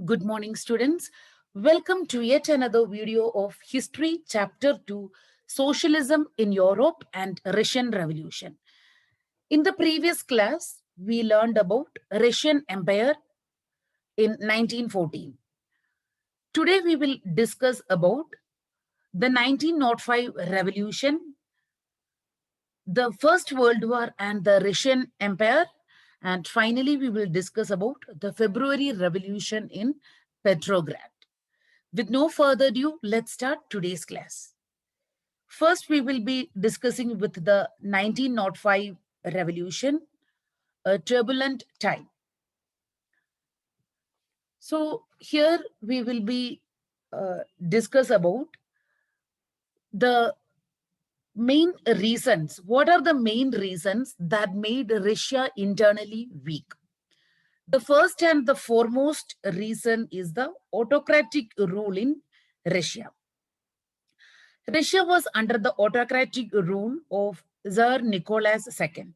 Good morning, students. Welcome to yet another video of History Chapter 2, Socialism in Europe and Russian Revolution. In the previous class, we learned about Russian Empire in 1914. Today, we will discuss about the 1905 Revolution, the First World War and the Russian Empire, and finally, we will discuss about the February Revolution in Petrograd. With no further ado, let's start today's class. First, we will be discussing with the 1905 revolution, a turbulent time. So here we will be discuss about the main reasons. What are the main reasons that made Russia internally weak? The first and the foremost reason is the autocratic rule in Russia. Russia was under the autocratic rule of Tsar Nicholas II.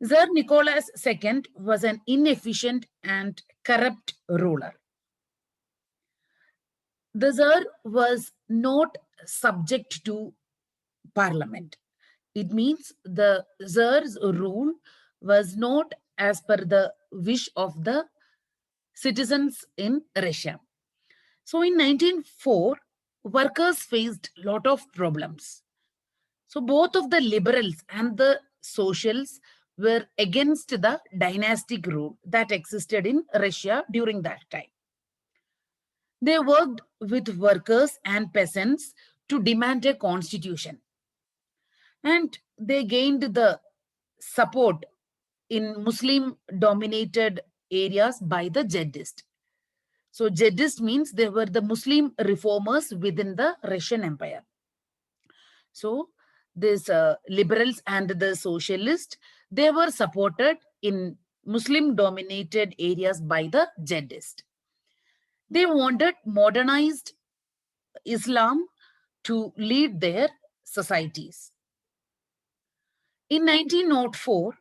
Tsar Nicholas II was an inefficient and corrupt ruler. The Tsar was not subject to parliament. It means the Tsar's rule was not as per the wish of the citizens in Russia. So in 1904, workers faced a lot of problems. So both of the liberals and the socials were against the dynastic rule that existed in Russia during that time. They worked with workers and peasants to demand a constitution. And they gained the support in Muslim dominated areas by the Jihadists. So Jihadist means they were the Muslim reformers within the Russian Empire. So these liberals and the socialists, they were supported in Muslim dominated areas by the Jihadists. They wanted modernized Islam to lead their societies. In 1904,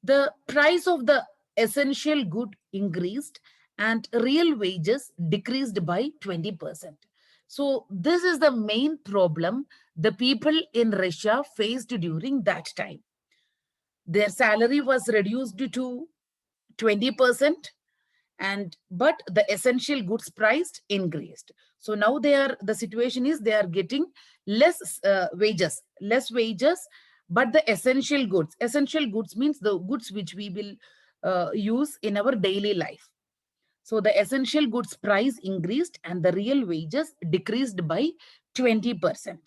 the price of the essential good increased and real wages decreased by 20%. So this is the main problem the people in Russia faced during that time. Their salary was reduced to 20%, but the essential goods price increased. So now the situation is they are getting less wages, but the essential goods means the goods which we will use in our daily life. So the essential goods price increased and the real wages decreased by 20%.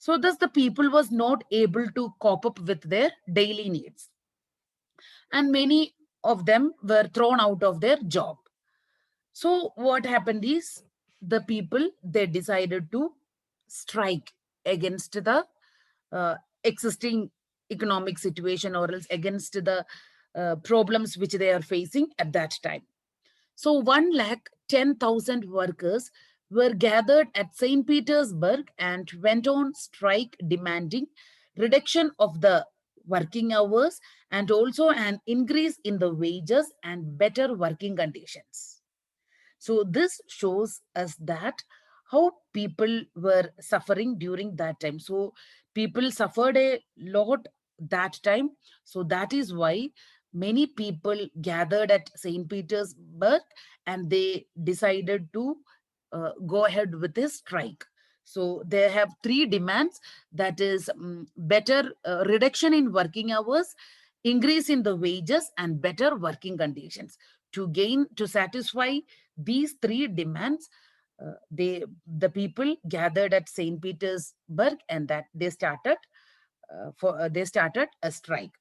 So thus the people was not able to cope up with their daily needs. And many of them were thrown out of their job. So what happened is the people, they decided to strike against the existing economic situation or else against the problems which they are facing at that time. So 110,000 workers were gathered at St. Petersburg and went on strike demanding reduction of the working hours and also an increase in the wages and better working conditions. So this shows us that how people were suffering during that time. So people suffered a lot that time. So that is why many people gathered at St. Petersburg and they decided to go ahead with this strike. So they have three demands, that is better reduction in working hours, increase in the wages and better working conditions. To satisfy these three demands, the people gathered at St. Petersburg and that they started a strike.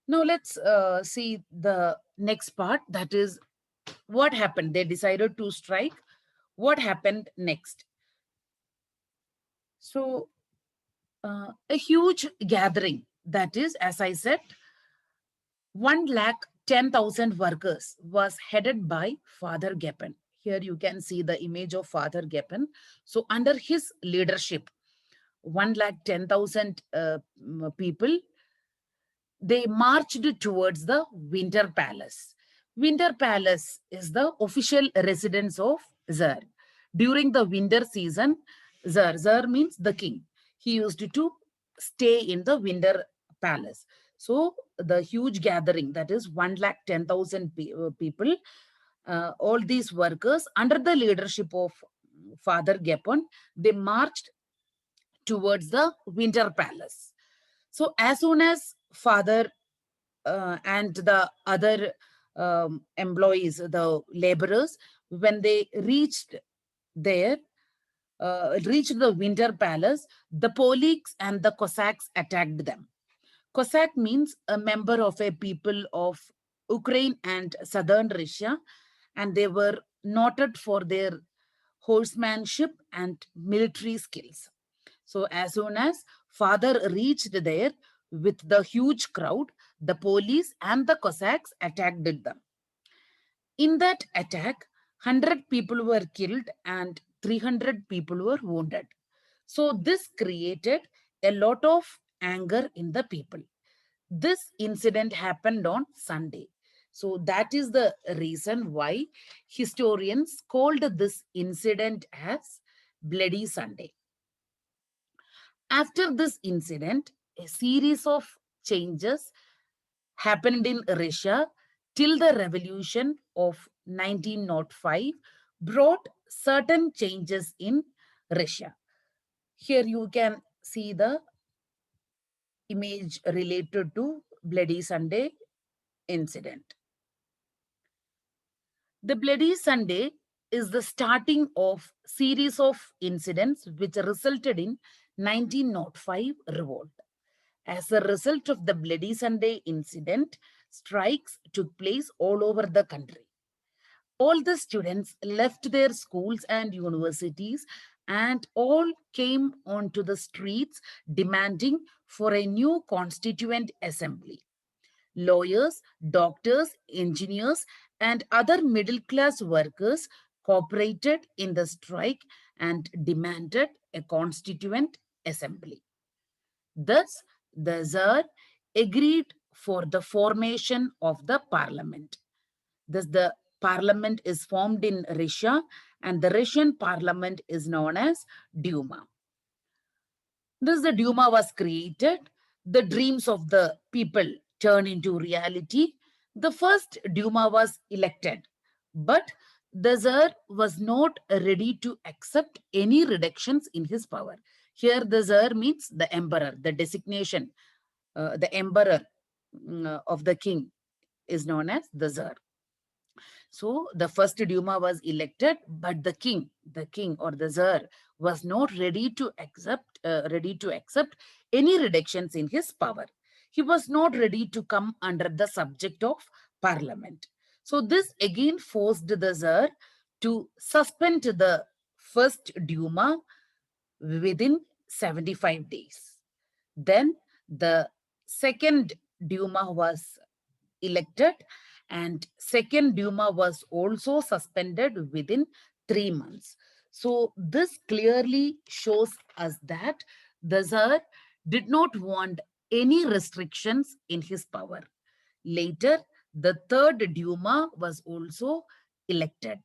Now let's see the next part, that is what happened. They decided to strike. What happened next? So a huge gathering, that is, as I said, 110,000 workers was headed by Father Gepen. Here you can see the image of Father Gepen. So under his leadership, 110,000 people, they marched towards the Winter Palace, Winter Palace is the official residence of Tsar. During the winter season, Tsar means the king. He used to stay in the Winter Palace. So the huge gathering, that is 110,000 people, all these workers under the leadership of Father Gepon, they marched towards the Winter Palace. So as soon as Father and the other employees, the laborers, when they there, reached the Winter Palace, the Polaks and the Cossacks attacked them. Cossack means a member of a people of Ukraine and southern Russia, and they were noted for their horsemanship and military skills. So, as soon as father reached there with the huge crowd, the police and the Cossacks attacked them. In that attack, 100 people were killed and 300 people were wounded. So, this created a lot of anger in the people. This incident happened on Sunday. So, that is the reason why historians called this incident as Bloody Sunday. After this incident, a series of changes happened in Russia till the revolution of 1905 brought certain changes in Russia. Here you can see the image related to Bloody Sunday incident. The Bloody Sunday is the starting of series of incidents which resulted in 1905 revolt. As a result of the Bloody Sunday incident, strikes took place all over the country. All the students left their schools and universities and all came onto the streets demanding for a new constituent assembly. Lawyers, doctors, engineers, and other middle class workers cooperated in the strike and demanded a constituent assembly. Thus, the Tsar agreed for the formation of the parliament. Thus, the parliament is formed in Russia, and the Russian parliament is known as Duma. Thus, the Duma was created. The dreams of the people turned into reality. The first Duma was elected, but the Tsar was not ready to accept any reductions in his power. Here, the Tsar means the emperor, the designation, the emperor of the king is known as the Tsar. So the first Duma was elected, but the king or the Tsar was not ready to accept any reductions in his power. He was not ready to come under the subject of parliament. So this again forced the Tsar to suspend the first Duma within 75 days. Then the second Duma was elected and second Duma was also suspended within 3 months. So this clearly shows us that the Tsar did not want any restrictions in his power. Later, the third Duma was also elected.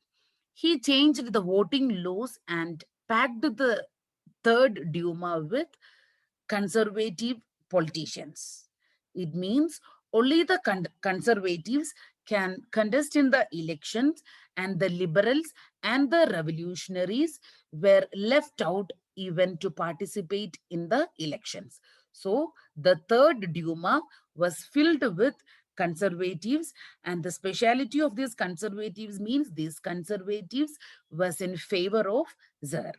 He changed the voting laws and packed the third Duma with conservative politicians. It means only the conservatives can contest in the elections, and the liberals and the revolutionaries were left out even to participate in the elections. So the third Duma was filled with conservatives, and the speciality of these conservatives means these conservatives was in favor of Tsar.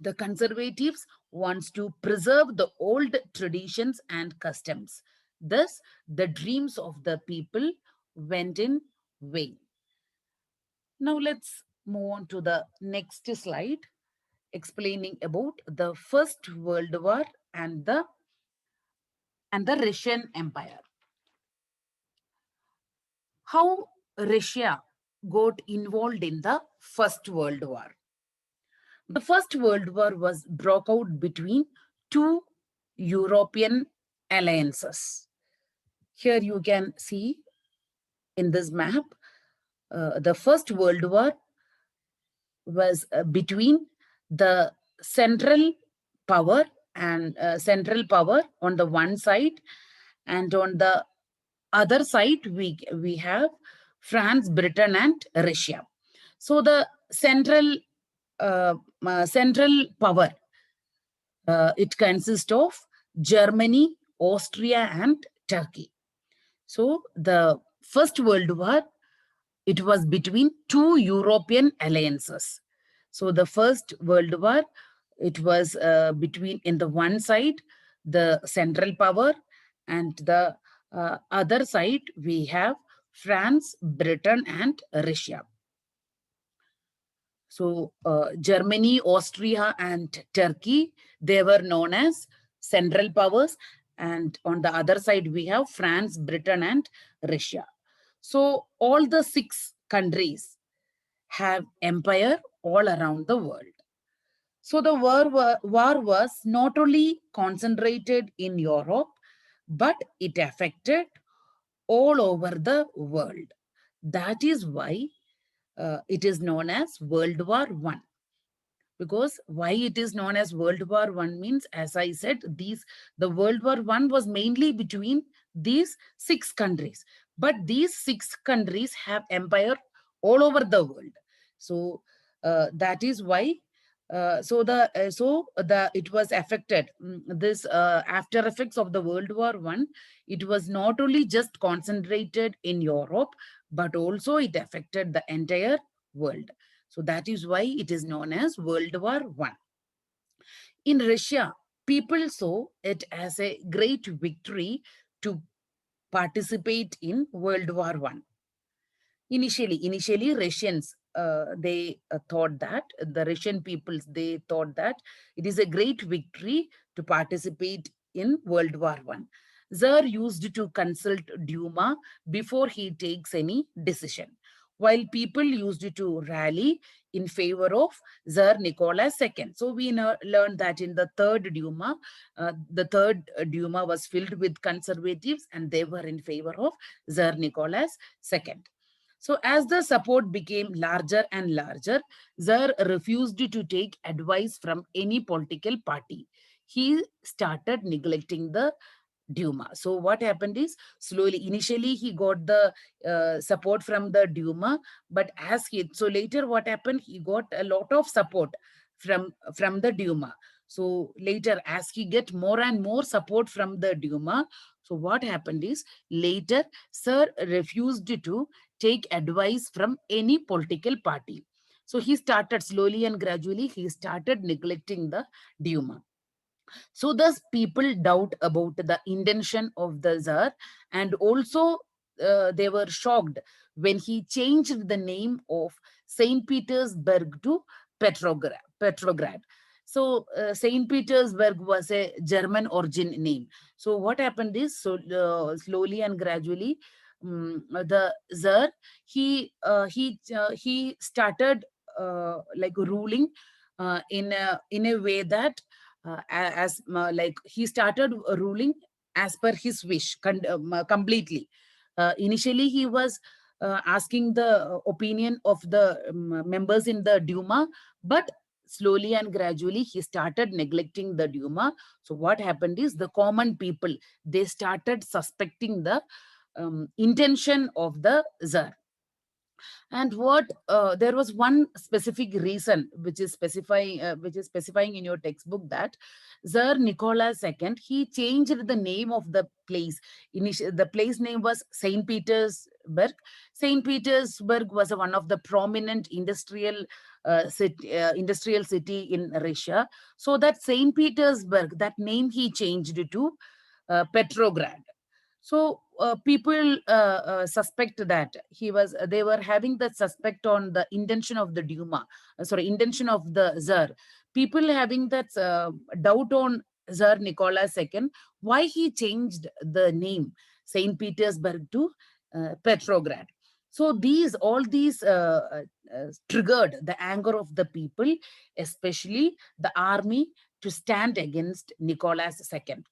The conservatives wants to preserve the old traditions and customs. Thus, the dreams of the people went in vain. Now let's move on to the next slide explaining about the First World War and the Russian Empire. How Russia got involved in the First World War. The First World War was broke out between two European alliances. Here you can see in this map, the First World War was between the central power and central power on the one side, and on the other side we have France, Britain, and Russia. So the uh, central power, it consists of Germany, Austria, and Turkey. So the First World War, it was between two European alliances. So the First World War, it was between, in the one side, the central power, and the other side we have France, Britain, and Russia. So Germany, Austria, and Turkey, they were known as central powers. And on the other side, we have France, Britain, and Russia. So all the six countries have empire all around the world. So the war was not only concentrated in Europe, but it affected all over the world. That is why it is known as World War One. Because why it is known as World War One means, as I said, the World War One was mainly between these six countries, but these six countries have empire all over the world. So that is why. It was affected. This after effects of the World War One, it was not only just concentrated in Europe, but also it affected the entire world. So that is why it is known as World War One. In Russia, people saw it as a great victory to participate in World War One. Initially, Russians, they thought that the Russian peoples, they thought that it is a great victory to participate in World War One. Tsar used to consult Duma before he takes any decision, while people used to rally in favor of Tsar Nicholas II. So we learned that in the third Duma was filled with conservatives, and they were in favor of Tsar Nicholas II. So as the support became larger and larger, Tsar refused to take advice from any political party. He started neglecting the Duma. So what happened is, slowly, initially he got the support from the Duma, but so later what happened, he got a lot of support from the Duma. So later, as he get more and more support from the Duma, so what happened is, later Sir refused to take advice from any political party. So he started slowly and gradually, he started neglecting the Duma. So thus people doubt about the intention of the Tsar, and also they were shocked when he changed the name of St. Petersburg to Petrograd. So St. Petersburg was a German origin name. So what happened is, so slowly and gradually, the Tsar, he started like ruling in a way that like he started ruling as per his wish completely. Initially he was asking the opinion of the members in the Duma, but slowly and gradually he started neglecting the Duma. So what happened is, the common people, they started suspecting the intention of the Tsar. And what there was one specific reason which is specifying in your textbook, that Tsar Nicholas II, he changed the name of the place. The place name was St. Petersburg. St. Petersburg was one of the prominent industrial city in Russia. So that St. Petersburg, that name he changed to Petrograd. So people suspect that they were having the suspect on the intention of the Duma, intention of the Tsar. People having that doubt on Tsar Nicholas II, why he changed the name Saint Petersburg to Petrograd. So all these triggered the anger of the people, especially the army, to stand against Nicholas II.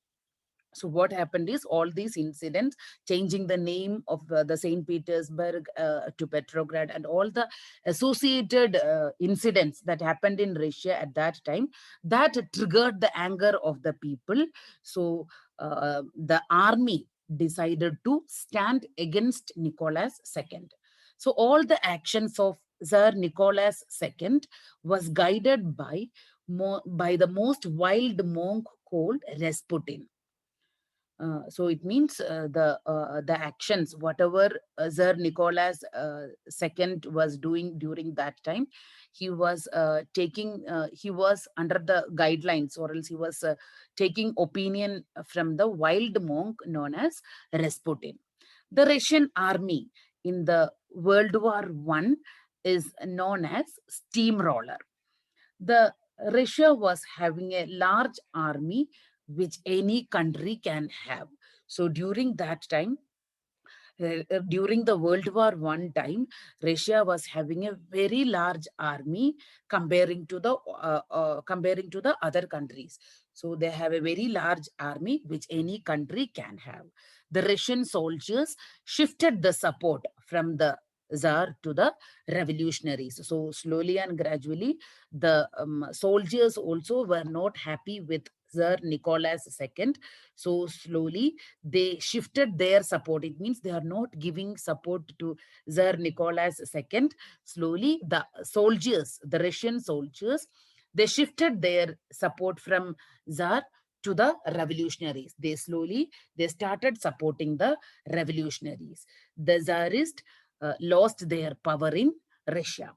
So what happened is all these incidents, changing the name of the St. Petersburg to Petrograd, and all the associated incidents that happened in Russia at that time, that triggered the anger of the people. So the army decided to stand against Nicholas II. So all the actions of Tsar Nicholas II was guided by the most wild monk called Rasputin. So it means the actions, whatever Tsar Nicholas II was doing during that time, he was under the guidelines, or else he was taking opinion from the wild monk known as Rasputin. The Russian army in the World War One is known as steamroller. The Russia was having a large army which any country can have. So during that time, during the World War One time, Russia was having a very large army comparing to the other countries. So they have a very large army which any country can have. The Russian soldiers shifted the support from the Tsar to the revolutionaries. So slowly and gradually, the soldiers also were not happy with Tsar Nicholas II. So slowly they shifted their support. It means they are not giving support to Tsar Nicholas II. Slowly, the Russian soldiers, they shifted their support from Tsar to the revolutionaries. They started supporting the revolutionaries. The Tsarist lost their power in Russia.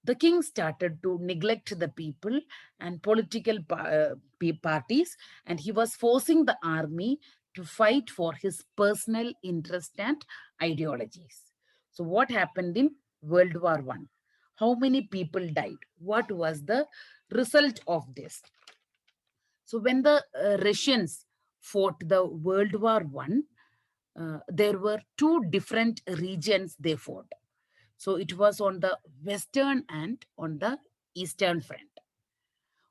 The king started to neglect the people and political parties, and he was forcing the army to fight for his personal interest and ideologies. So, what happened in World War One? How many people died? What was the result of this? So, when the Russians fought the World War One, there were two different regions they fought. So it was on the western and on the eastern front.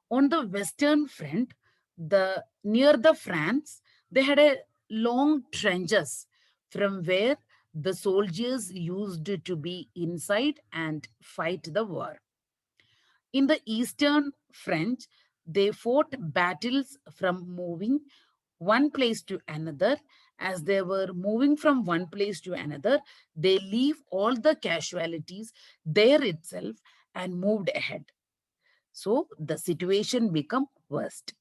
On the western front, the near the France, they had a long trenches from where the soldiers used to be inside and fight the war. In the Eastern French, they fought battles from moving one place to another. As they were moving from one place to another, they leave all the casualties there itself and moved ahead. So the situation became worst.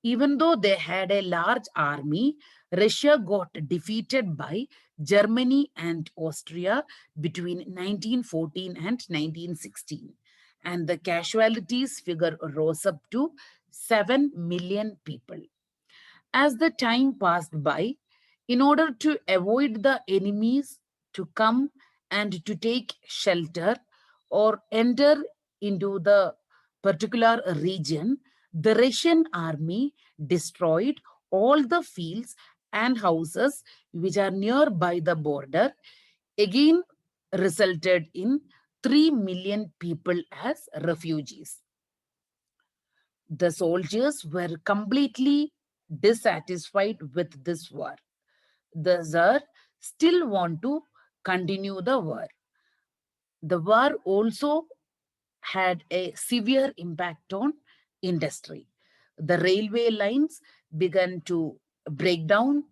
Even though they had a large army, Russia got defeated by Germany and Austria between 1914 and 1916. And the casualties figure rose up to 7 million people. As the time passed by, in order to avoid the enemies to come and to take shelter or enter into the particular region, the Russian army destroyed all the fields and houses which are nearby the border, again resulted in 3 million people as refugees. The soldiers were completely dissatisfied with this war. The Tsar still want to continue the war. The war also had a severe impact on industry. The railway lines began to break down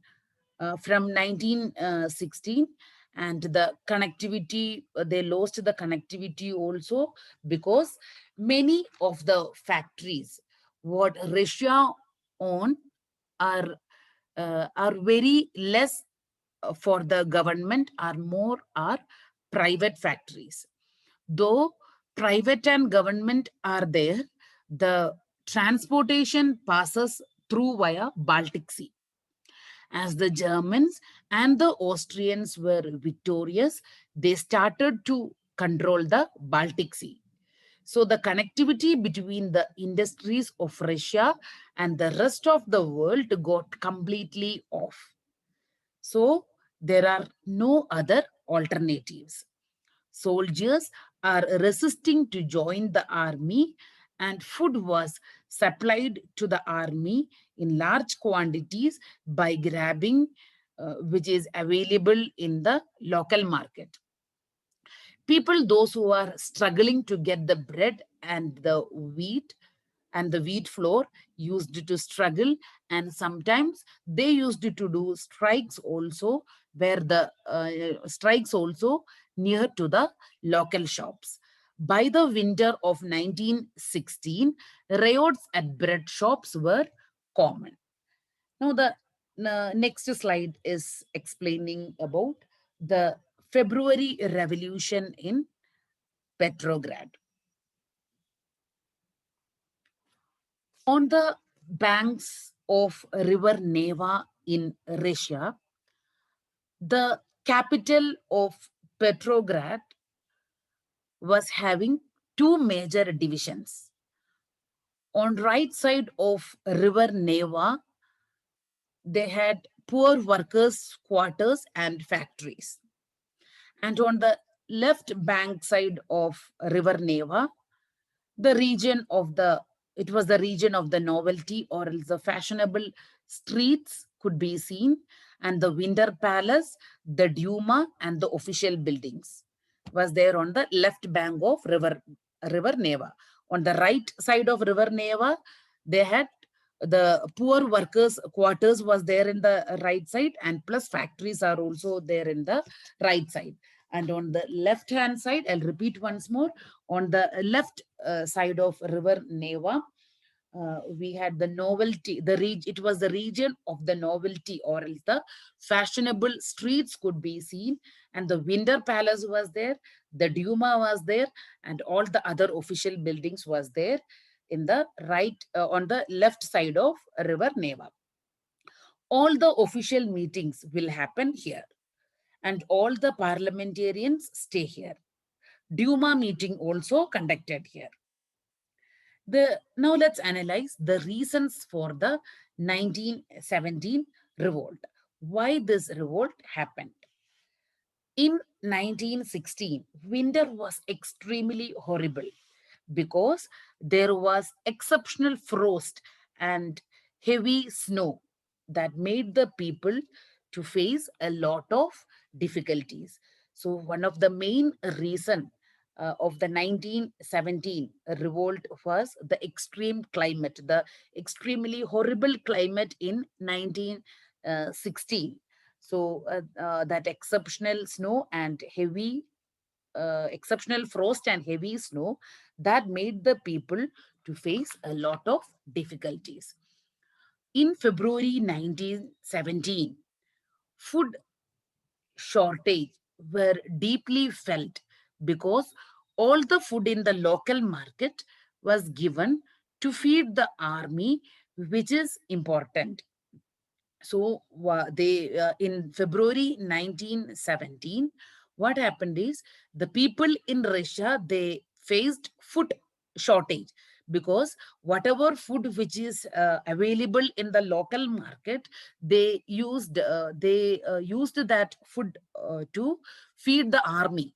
from 1916, and the connectivity, they lost the connectivity also, because many of the factories what Russia own are are very less for the government, are more are private factories. Though private and government are there, the transportation passes through via Baltic Sea. As the Germans and the Austrians were victorious, they started to control the Baltic Sea. So the connectivity between the industries of Russia and the rest of the world got completely off. So there are no other alternatives. Soldiers are resisting to join the army, and food was supplied to the army in large quantities by grabbing which is available in the local market. People, those who are struggling to get the bread and the wheat flour, used to struggle, and sometimes they used to do strikes also, where the strikes also near to the local shops. By the winter of 1916, riots at bread shops were common. Now the next slide is explaining about the February Revolution in Petrograd. On the banks of River Neva in Russia, the capital of Petrograd was having two major divisions. On right side of River Neva, they had poor workers' quarters and factories. And on the left bank side of River Neva, the region of the it was the region of the novelty or else the fashionable streets could be seen, and the winter palace, the Duma, and the official buildings was there on the left bank of river Neva. On the right side of River Neva, they had the poor workers quarters was there in the right side, and plus factories are also there in the right side. And on the left hand side, I'll repeat once more, on the left side of River Neva, we had the novelty, it was the region of the novelty or else the fashionable streets could be seen, and the Winter Palace was there, the Duma was there, and all the other official buildings was there in the right, on the left side of River Neva. All the official meetings will happen here, and all the parliamentarians stay here. Duma meeting also conducted here. Now let's analyze the reasons for the 1917 revolt. Why this revolt happened? In 1916, winter was extremely horrible because there was exceptional frost and heavy snow that made the people to face a lot of difficulties. So one of the main reason of the 1917 revolt was the extreme climate, the extremely horrible climate in 1916. So that exceptional snow and heavy exceptional frost and heavy snow that made the people to face a lot of difficulties. In February 1917, food shortage were deeply felt because all the food in the local market was given to feed the army, which is important. So they in February 1917, what happened is the people in Russia, they faced food shortage because whatever food which is available in the local market, they used that food to feed the army.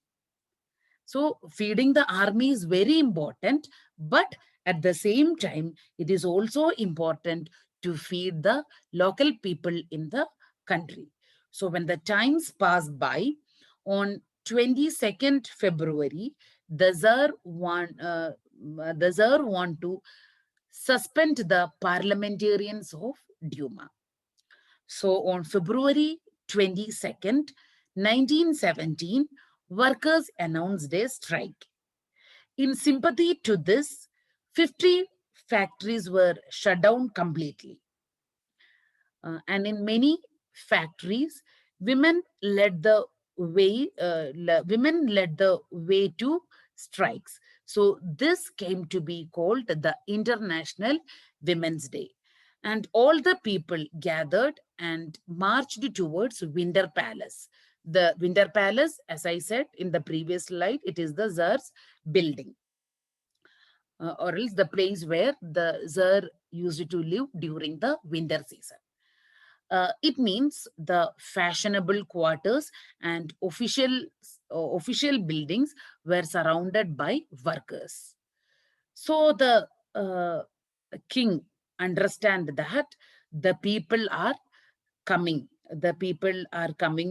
So feeding the army is very important, but at the same time, it is also important to feed the local people in the country. So when the times passed by, on 22nd February, the Tsar want to suspend the parliamentarians of Duma. So on February 22nd, 1917, workers announced a strike. In sympathy to this, 50 factories were shut down completely. And in many factories, women led the way to strikes. So this came to be called the International Women's Day. And all the people gathered and marched towards Winter Palace. The Winter Palace, as I said in the previous slide, it is the Tsar's building, or else the place where the Tsar used to live during the winter season. It means the fashionable quarters and official buildings were surrounded by workers. So the king understand that the people are coming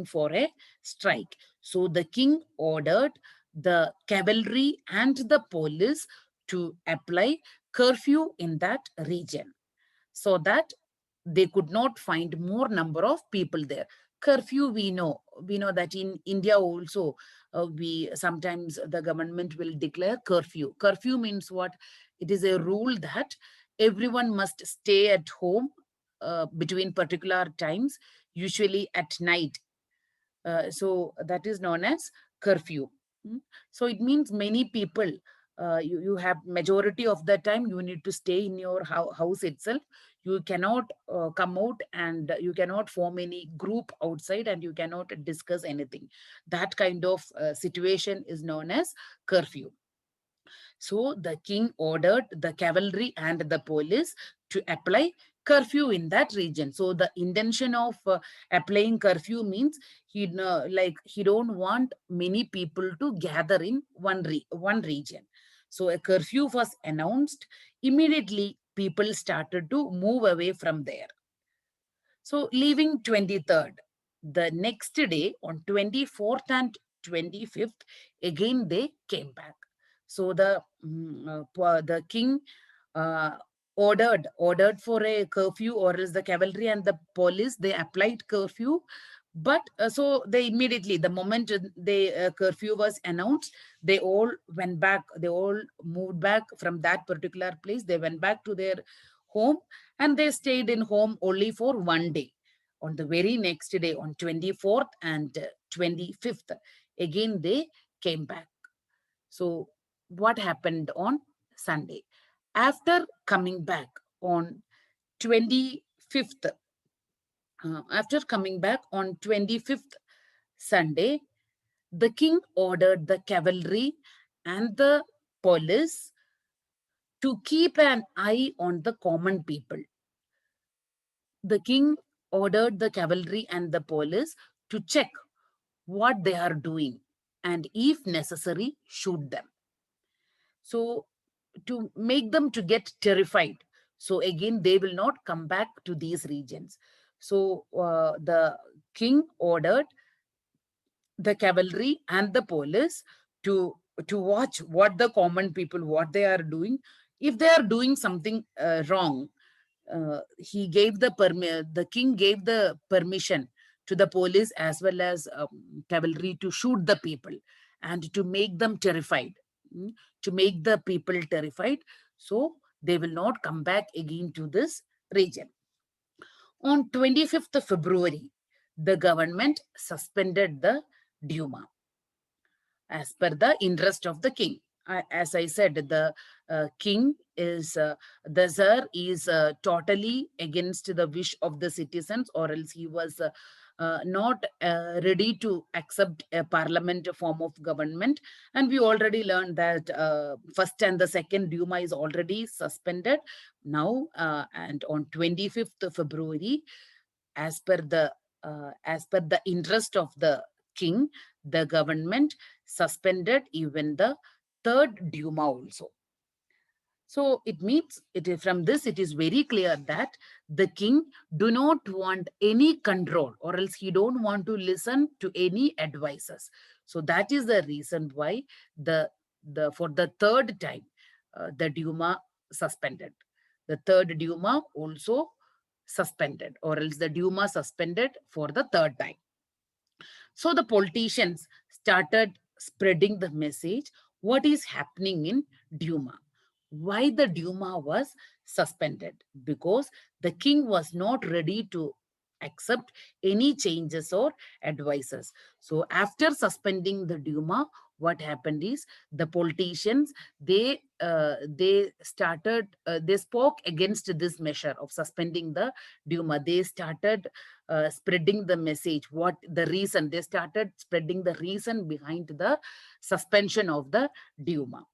for a strike. So the king ordered the cavalry and the police to apply curfew in that region, so that they could not find more number of people there. Curfew, we know that in India also, we sometimes the government will declare curfew. Curfew means what? It is a rule that everyone must stay at home between particular times, usually at night. So that is known as curfew. Mm. So it means many people, you have majority of the time you need to stay in your house itself. You cannot come out, and you cannot form any group outside, and you cannot discuss anything. That kind of situation is known as curfew. So the king ordered the cavalry and the police to apply curfew in that region. So the intention of applying curfew means he don't want many people to gather in one region. So a curfew was announced. Immediately, people started to move away from there. So leaving 23rd, the next day on 24th and 25th, again they came back. So the king uh, ordered for a curfew, or else the cavalry and the police they applied curfew. But so they immediately, the moment the curfew was announced, they all went back. They all moved back from that particular place. They went back to their home, and they stayed in home only for one day. On the very next day, on 24th and 25th, again they came back. So what happened on Sunday? After coming back on 25th, after coming back on 25th Sunday, the king ordered the cavalry and the police to keep an eye on the common people. The king ordered the cavalry and the police to check what they are doing, and if necessary, shoot them. So to make them to get terrified, so again they will not come back to these regions. So the king ordered the cavalry and the police to watch what the common people, what they are doing. If they are doing something wrong, the king gave the permission to the police as well as cavalry to shoot the people, and to make them terrified. Mm, to make the people terrified, so they will not come back again to this region. On 25th February, the government suspended the Duma as per the interest of the king. As I said, the king is the Tsar is totally against the wish of the citizens, or else he was not ready to accept a parliament form of government. And we already learned that first and the second Duma is already suspended now. And on 25th February, as per the interest of the king, the government suspended even the third Duma also. So it means from this it is very clear that the king do not want any control, or else he don't want to listen to any advices. So that is the reason why the for the third time the Duma suspended. The third Duma also suspended, or else the Duma suspended for the third time. So the politicians started spreading the message what is happening in Duma. Why the Duma was suspended? Because the king was not ready to accept any changes or advices. So after suspending the Duma, what happened is the politicians they spoke against this measure of suspending the Duma. They started spreading the message, what the reason. They started spreading the reason behind the suspension of the Duma.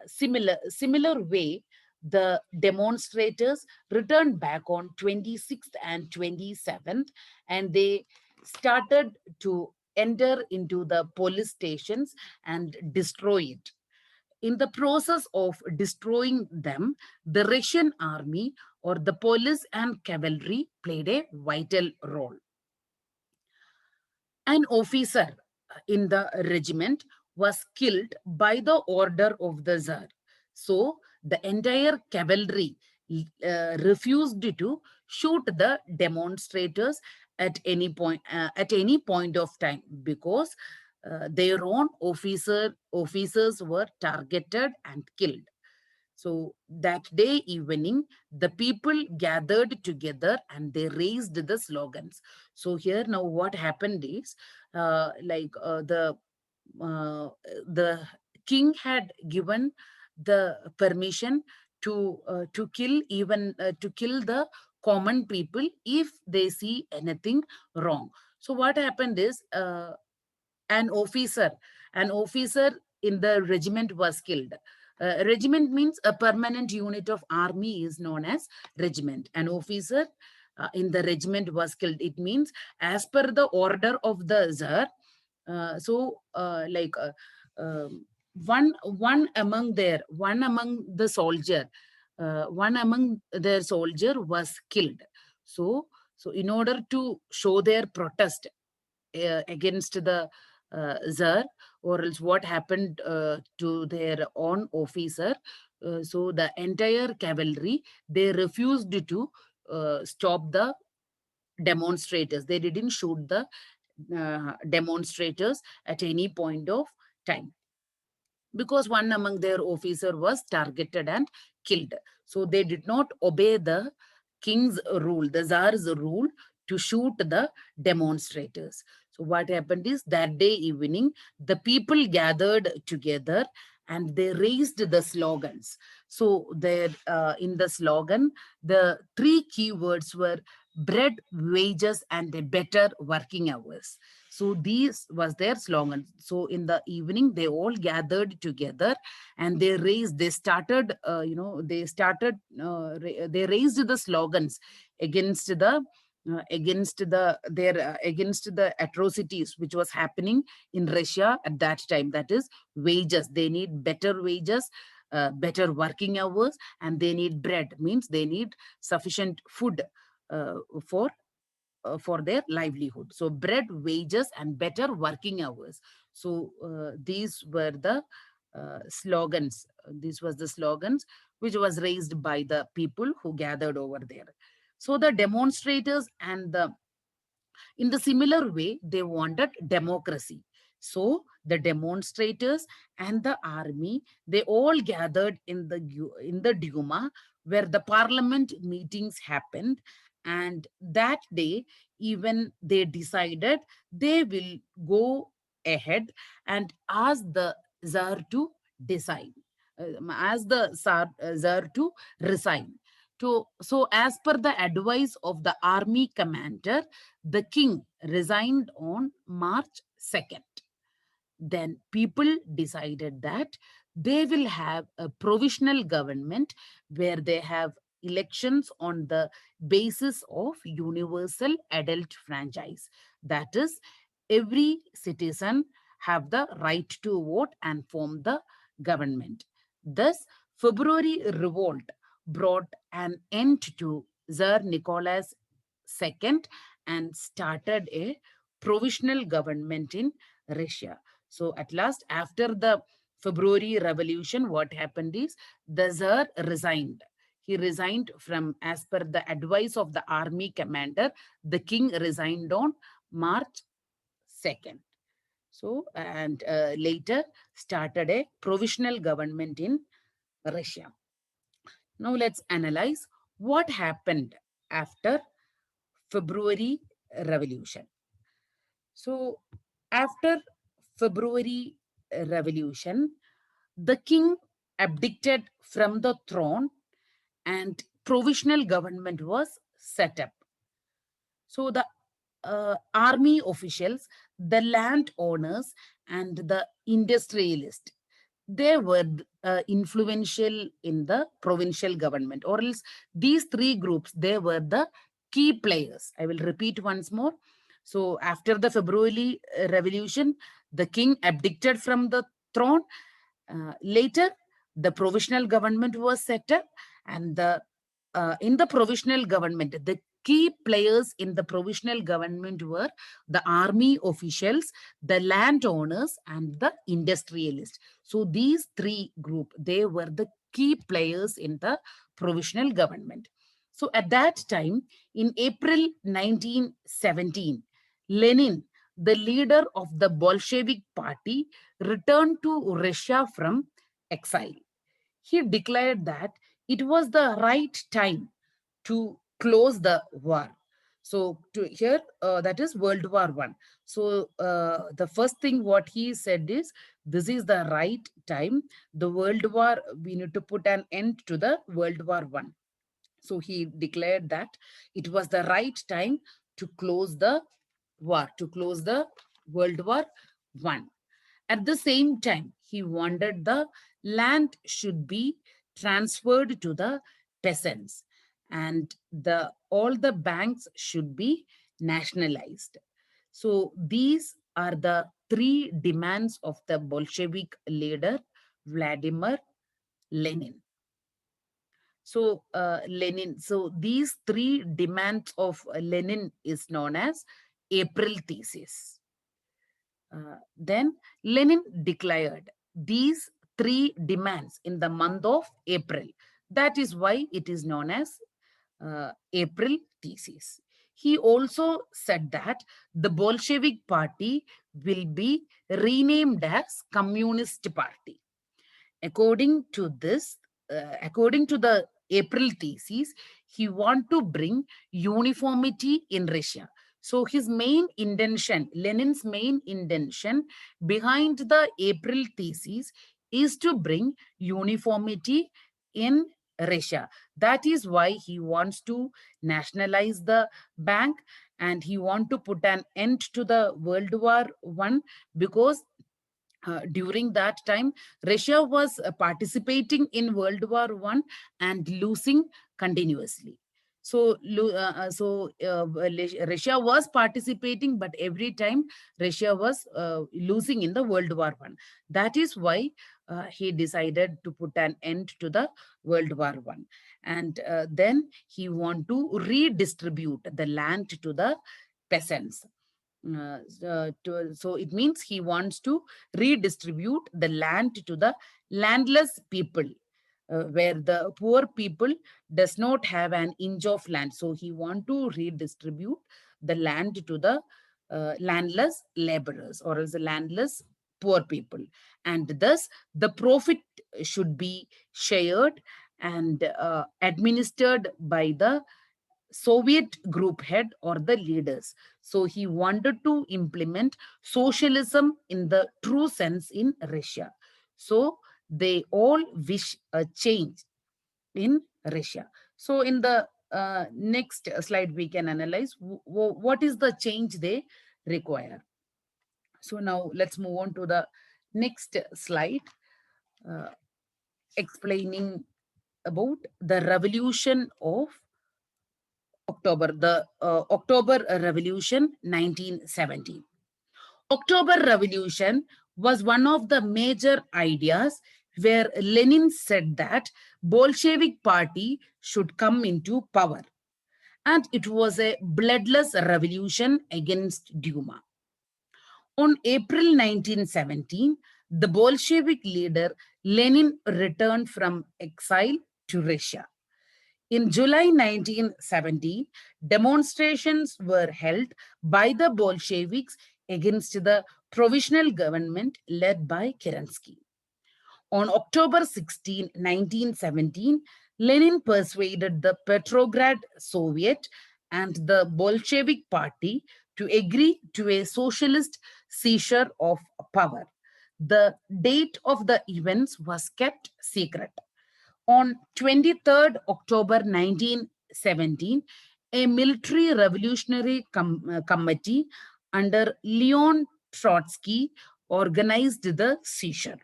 Similar way, the demonstrators returned back on 26th and 27th, and they started to enter into the police stations and destroy it. In the process of destroying them, the Russian army or the police and cavalry played a vital role. An officer in the regiment was killed by the order of the Tsar. So the entire cavalry refused to shoot the demonstrators at any point of time, because their own officers were targeted and killed. So that day evening, the people gathered together and they raised the slogans. So here now what happened is, uh, the king had given the permission to kill the common people if they see anything wrong. So what happened is, an officer an officer in the regiment was killed. Regiment means a permanent unit of army is known as regiment. An officer in the regiment was killed. It means as per the order of the Tsar. One among the soldier, one among their soldier was killed. So in order to show their protest against the Tsar, or else what happened to their own officer. So the entire cavalry, they refused to stop the demonstrators. They didn't shoot the demonstrators at any point of time, because one among their officer was targeted and killed. So they did not obey the king's rule, the Tsar's rule, to shoot the demonstrators. So what happened is, that day evening, the people gathered together and they raised the slogans. So there, in the slogan, the three key words were bread, wages, and a better working hours. So these was their slogan. So in the evening, they all gathered together and they started, they raised the slogans against the atrocities which was happening in Russia at that time. That is wages. They need better wages, better working hours, and they need bread. Means they need sufficient food uh, for for their livelihood. So bread, wages, and better working hours. So these were the slogans. These was the slogans which was raised by the people who gathered over there. So the demonstrators and the in the similar way, they wanted democracy. So the demonstrators and the army, they all gathered in the Duma, where the parliament meetings happened. And that day, even they decided they will go ahead and ask the Tsar to decide, ask the Tsar to resign. So, as per the advice of the army commander, the king resigned on March 2nd. Then people decided that they will have a provisional government where they have elections on the basis of universal adult franchise. That is, every citizen have the right to vote and form the government. Thus, February revolt brought an end to Tsar Nicholas II and started a provisional government in Russia. So at last, after the February Revolution, what happened is, the Tsar resigned. He resigned from, as per the advice of the army commander, the king resigned on March 2nd. So, and later started a provisional government in Russia. Now let's analyze what happened after February Revolution. So, after February Revolution, the king abdicated from the throne and provisional government was set up. So the army officials, the landowners, and the industrialists, they were influential in the provincial government, or else these three groups, they were the key players. I will repeat once more. So after the February Revolution, the king abdicated from the throne Later, the provisional government was set up, and in the provisional government, the key players in the provisional government were the army officials, the landowners, and the industrialists. So these three group, they were the key players in the provisional government. So at that time, in April 1917, Lenin, the leader of the Bolshevik party, returned to Russia from exile. He declared that it was the right time to close the war. So to here, that is World War One. So the first thing what he said is, this is the right time. The World War, we need to put an end to the World War One. So he declared that it was the right time to close the war, to close the World War One. At the same time, he wanted the land should be transferred to the peasants, and the all the banks should be nationalized. So these are the three demands of the Bolshevik leader Vladimir Lenin. So these three demands of Lenin is known as April thesis. Then Lenin declared these three demands in the month of April. That is why it is known as April thesis. He also said that the Bolshevik party will be renamed as Communist Party. According to this, according to the April thesis, he want to bring uniformity in Russia. So his main intention, Lenin's main intention behind the April thesis is to bring uniformity in Russia. That is why he wants to nationalize the bank, and he want to put an end to the World War One, because during that time, Russia was participating in World War One and losing continuously. Russia was participating, but every time Russia was losing in the World War One. That is why he decided to put an end to the World War One, and then he want to redistribute the land to the peasants. So it means he wants to redistribute the land to the landless people, where the poor people does not have an inch of land. So he want to redistribute the land to the landless laborers, or as the landless poor people, and thus the profit should be shared and administered by the Soviet group head or the leaders. So he wanted to implement socialism in the true sense in Russia. So they all wish a change in Russia. So in the next slide, we can analyze what is the change they require. So now let's move on to the next slide, uh, explaining about the revolution of October, the October Revolution 1917. October Revolution was one of the major ideas where Lenin said that Bolshevik party should come into power, and it was a bloodless revolution against Duma. On April 1917, the Bolshevik leader Lenin returned from exile to Russia. In July 1917, demonstrations were held by the Bolsheviks against the provisional government led by Kerensky. On October 16, 1917, Lenin persuaded the Petrograd Soviet and the Bolshevik Party to agree to a socialist seizure of power. The date of the events was kept secret. On 23rd October 1917, a military revolutionary committee under Leon Trotsky organized the seizure.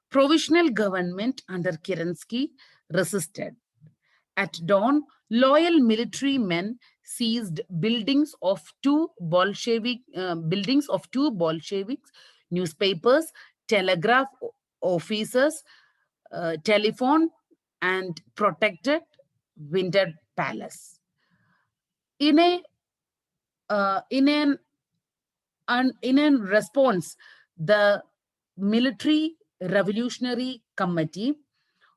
Provisional government under Kerensky resisted. At dawn, loyal military men seized buildings of two Bolsheviks, newspapers, telegraph officers, telephone, and protected Winter Palace. In a in an in a response, the Military Revolutionary Committee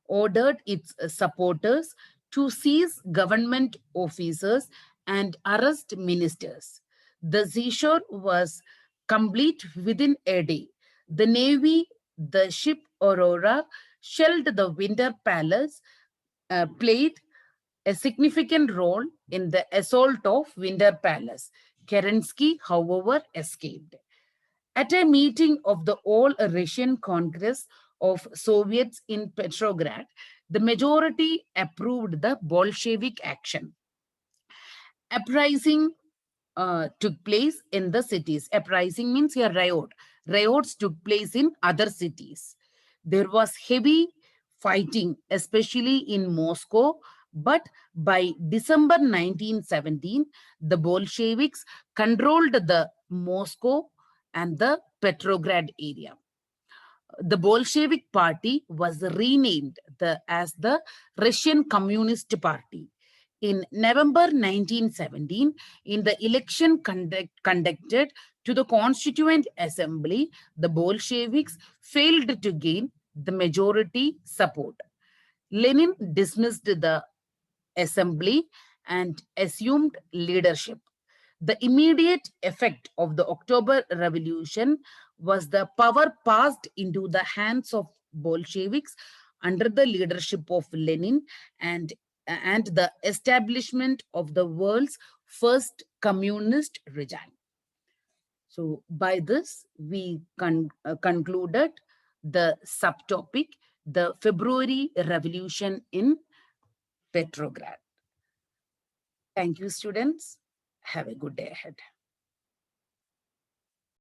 ordered its supporters to seize government officers and arrest ministers. The seizure was complete within a day. The Navy, the ship Aurora, shelled the Winter Palace, played a significant role in the assault of Winter Palace. Kerensky, however, escaped. At a meeting of the All Russian Congress of Soviets in Petrograd, the majority approved the Bolshevik action. Uprising took place in the cities. Uprising means a riot. Riots took place in other cities. There was heavy fighting, especially in Moscow. But by December 1917, the Bolsheviks controlled the Moscow and the Petrograd area. The Bolshevik Party was renamed as the Russian Communist Party. In November 1917, in the election conducted to the Constituent Assembly, the Bolsheviks failed to gain the majority support. Lenin dismissed the assembly and assumed leadership. The immediate effect of the October Revolution was the power passed into the hands of Bolsheviks under the leadership of Lenin, and, and the establishment of the world's first communist regime. So, by this, we concluded the subtopic, the February Revolution in Petrograd. Thank you, students. Have a good day ahead.